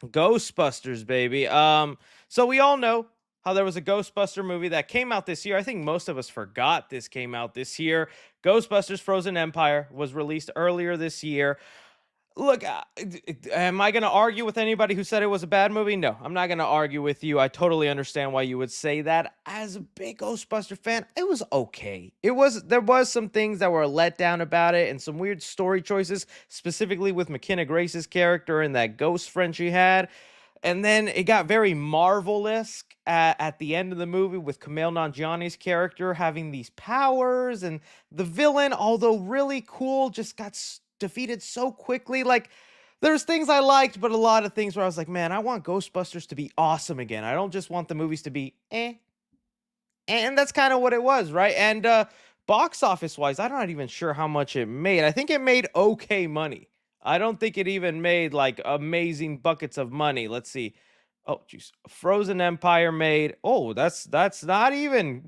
Ghostbusters, baby. So we all know how there was a Ghostbuster movie that came out this year. I think most of us forgot this came out this year. Ghostbusters Frozen Empire was released earlier this year. Look, am I going to argue with anybody who said it was a bad movie? No, I'm not going to argue with you. I totally understand why you would say that. As a big Ghostbuster fan, it was okay. There was some things that were a letdown about it and some weird story choices, specifically with McKenna Grace's character and that ghost friend she had. And then it got very Marvel-esque at the end of the movie with Kumail Nanjiani's character having these powers, and the villain, although really cool, just got defeated so quickly. Like, there's things I liked, but a lot of things where I was like, man, I want Ghostbusters to be awesome again. I don't just want the movies to be eh. And that's kind of what it was, right? And box office wise, I'm not even sure how much it made. I think it made okay money. I don't think it even made like amazing buckets of money. Let's see. Oh, jeez. Frozen Empire made. Oh, that's not even.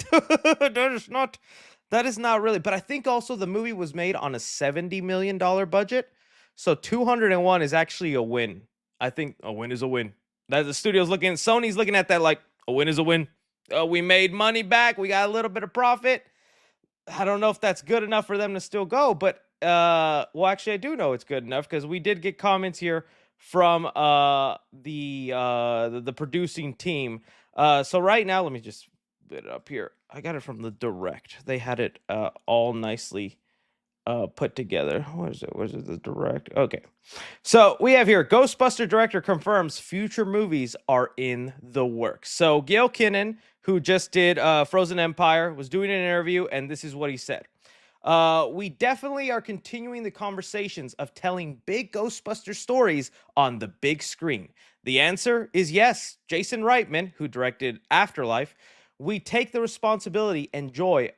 That is not really. But I think also the movie was made on a $70 million budget. So 201 is actually a win. I think a win is a win. That the studio's looking, Sony's looking at that like a win is a win. We made money back. We got a little bit of profit. I don't know if that's good enough for them to still go, but well, actually, I do know it's good enough because we did get comments here from the producing team. So right now, let me just put it up here. I got it from the direct. They had it all nicely put together. What is it? What is it? The direct? Okay. So we have here Ghostbuster director confirms future movies are in the works. So Gail Kinnan, who just did Frozen Empire, was doing an interview, and this is what he said. We definitely are continuing the conversations of telling big Ghostbuster stories on the big screen. The answer is yes. Jason Reitman, who directed Afterlife, we take the responsibility and joy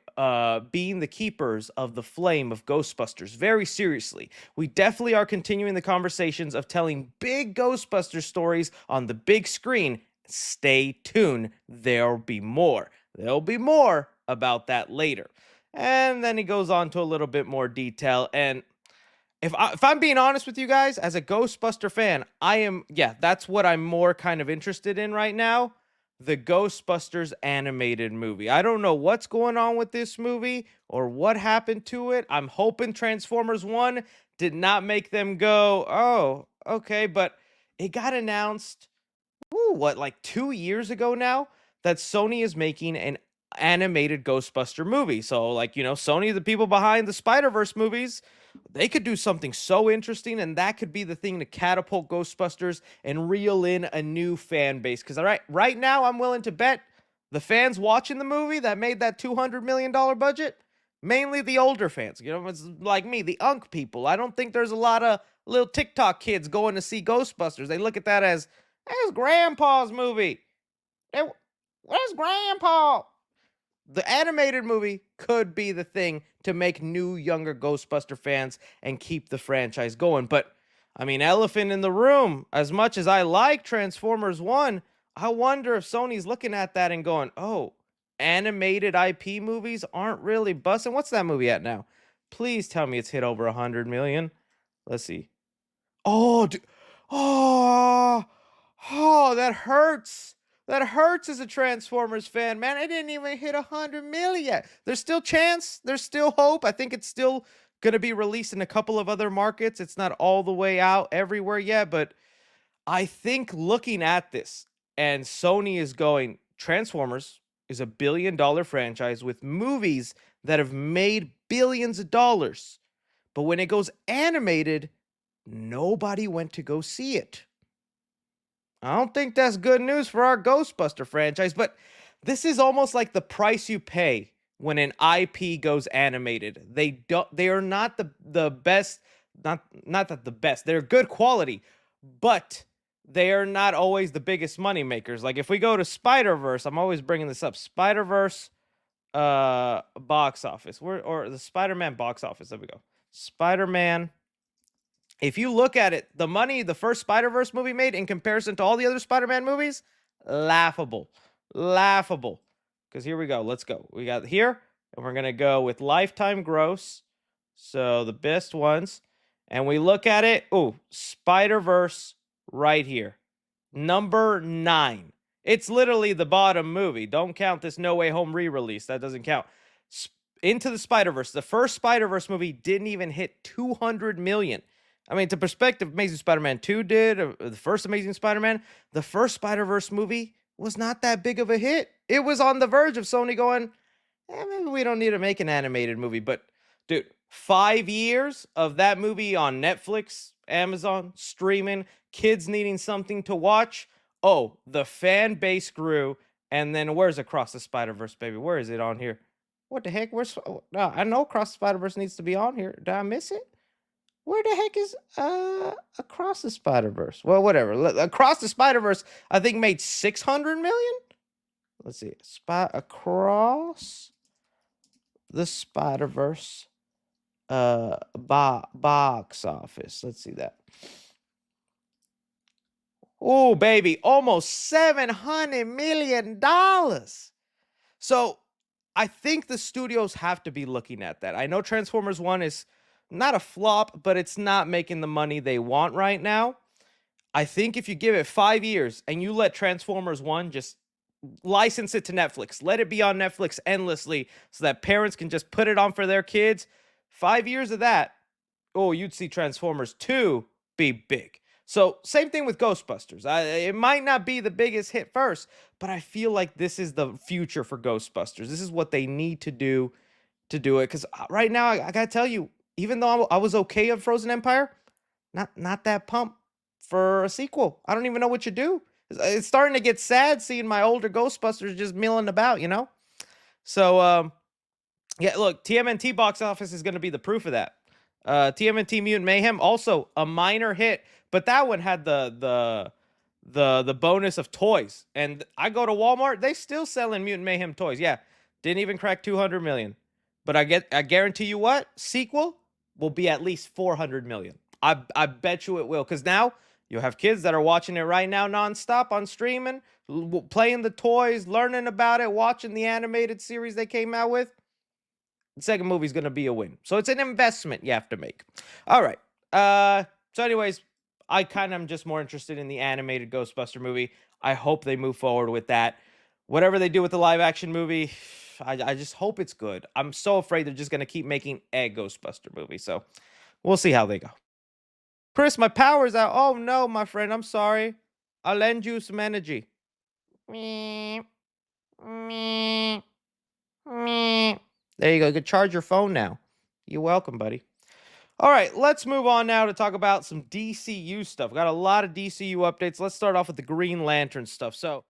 being the keepers of the flame of Ghostbusters very seriously. We definitely are continuing the conversations of telling big Ghostbuster stories on the big screen. Stay tuned. There'll be more. There'll be more about that later. And then he goes on to a little bit more detail. And if I'm being honest with you guys, as a Ghostbuster fan, yeah, that's what I'm more kind of interested in right now. The Ghostbusters animated movie. I don't know what's going on with this movie or what happened to it. I'm hoping Transformers 1 did not make them go, oh, okay, but it got announced, what, like 2 years ago now, that Sony is making an animated Ghostbuster movie. So, like, Sony, the people behind the Spider-Verse movies, they could do something so interesting, and that could be the thing to catapult Ghostbusters and reel in a new fan base. Because right now, I'm willing to bet the fans watching the movie that made that $200 million budget, mainly the older fans. It's like me, the unk people. I don't think there's a lot of little TikTok kids going to see Ghostbusters. They look at that as, "There's Grandpa's movie. Where's Grandpa?" The animated movie could be the thing to make new, younger Ghostbuster fans and keep the franchise going. But, I mean, elephant in the room, as much as I like Transformers 1, I wonder if Sony's looking at that and going, oh, animated IP movies aren't really busting. What's that movie at now? Please tell me it's hit over 100 million. Let's see. Oh, oh, oh, that hurts. That hurts as a Transformers fan, man. I didn't even hit 100 million yet. There's still chance. There's still hope. I think it's still going to be released in a couple of other markets. It's not all the way out everywhere yet, but I think looking at this and Sony is going, Transformers is a $1 billion franchise with movies that have made billions of dollars. But when it goes animated, nobody went to go see it. I don't think that's good news for our Ghostbuster franchise, but this is almost like the price you pay when an IP goes animated. They are not the best, not that the best. They're good quality, but they are not always the biggest money makers. Like if we go to Spider-Verse, I'm always bringing this up. Spider-Verse box office. Or the Spider-Man box office. There we go. Spider-Man, if you look at it, the money the first Spider-Verse movie made in comparison to all the other Spider-Man movies, laughable. Laughable. Because here we go. Let's go. We got here, and we're going to go with lifetime gross. So the best ones. And we look at it. Oh, Spider-Verse right here. Number 9. It's literally the bottom movie. Don't count this No Way Home re-release. That doesn't count. Into the Spider-Verse. The first Spider-Verse movie didn't even hit 200 million. I mean, to perspective, Amazing Spider-Man 2 did, the first Amazing Spider-Man. The first Spider-Verse movie was not that big of a hit. It was on the verge of Sony going, maybe we don't need to make an animated movie. But, dude, 5 years of that movie on Netflix, Amazon, streaming, kids needing something to watch. Oh, the fan base grew. And then where's Across the Spider-Verse, baby? Where is it on here? What the heck? Where's no, I know Across the Spider-Verse needs to be on here. Did I miss it? Where the heck is Across the Spider-Verse? Well, whatever. Across the Spider-Verse, I think made 600 million. Let's see. Across the Spider-Verse box office. Let's see that. Oh, baby, almost $700 million. So I think the studios have to be looking at that. I know Transformers 1 is not a flop, but it's not making the money they want right now. I think if you give it 5 years and you let Transformers 1 just license it to Netflix, let it be on Netflix endlessly so that parents can just put it on for their kids, 5 years of that, oh, you'd see Transformers 2 be big. So, same thing with Ghostbusters. It might not be the biggest hit first, but I feel like this is the future for Ghostbusters. This is what they need to do it. Because right now, I gotta tell you, even though I was okay of Frozen Empire, not that pumped for a sequel. I don't even know what you do. It's starting to get sad seeing my older Ghostbusters just milling about, you know? So, yeah, look, TMNT box office is going to be the proof of that. TMNT Mutant Mayhem, also a minor hit, but that one had the bonus of toys. And I go to Walmart, they still selling Mutant Mayhem toys. Yeah, didn't even crack 200 million. But I guarantee you what, sequel will be at least 400 million. I bet you it will, because now you'll have kids that are watching it right now nonstop on streaming, playing the toys, learning about it, watching the animated series they came out with. The second movie is going to be a win. So it's an investment you have to make. All right. So anyways, I kind of am just more interested in the animated Ghostbuster movie. I hope they move forward with that. Whatever they do with the live action movie, I just hope it's good. I'm so afraid they're just going to keep making a Ghostbuster movie. So we'll see how they go. Chris, my power's out. Oh no, my friend. I'm sorry. I'll lend you some energy. Me. Me. Me. There you go. You can charge your phone now. You're welcome, buddy. All right, let's move on now to talk about some DCU stuff. Got a lot of DCU updates. Let's start off with the Green Lantern stuff. So